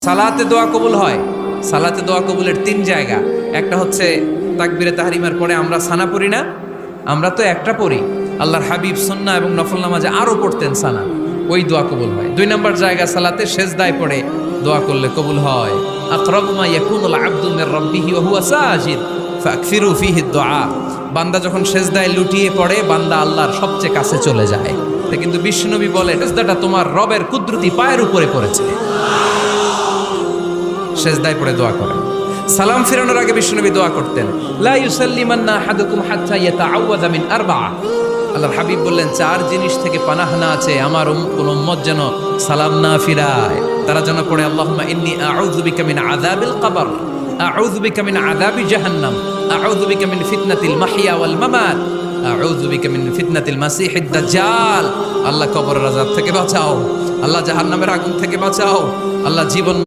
সালাতে দোয়া কবুল হয়। সালাতে দোয়া কবুলের তিন জায়গা। একটা হচ্ছে তাকবীরে তাহরিমার পরে আমরা সানা পড়ি না, আমরা তো একটা পড়ি, আল্লাহর হাবিব সুন্নাহ এবং নফল নামাজে আরো পড়তেন সানা, ওই দোয়া কবুল হয়। দুই নম্বর জায়গা সালাতে সেজদায় পড়ে দোয়া করলে কবুল হয়। আকরাবু মা ইয়াকুনুল আবদু মির রাব্বিহি ওয়া হুয়া সাজিদ ফাকসিরু ফীহি দুআ। বান্দা যখন সেজদায় লুটিয়ে পড়ে বান্দা আল্লাহর সবচেয়ে কাছে চলে যায়। তা কিন্তু বিশ্বনবী বলে সেজদাটা তোমার রবের কুদরতি পায়ের উপরে পড়েছে। সেজদায় পড়ে দোয়া করেন। সালাম ফিরানোর আগে বিশ্বনবী দোয়া করতেন, লা ইউসাল্লিমান্না আহাদুকুম হাত্তা ইয়াতাআওয়াযা মিন আরবা'a। আল্লাহর হাবিব বললেন, চার জিনিস থেকে পানাহ না আছে আমার কোন উম্মত যেন সালাম না ফিরায়। তারা যেন পড়ে, আল্লাহুম্মা ইন্নী আউযু বিকা মিন আযাবিল কবর, আউযু বিকা মিন আযাবি জাহান্নাম, আউযু বিকা মিন ফিতনাতিল মাহইয়া ওয়াল মামাত, আউযু বিকা মিন ফিতনাতিল মাসিহিদ দাজ্জাল। আল্লাহ কবরের আযাব থেকে বাঁচাও, আল্লাহ জাহান্নামের আগুন থেকে বাঁচাও, আল্লাহ জীবন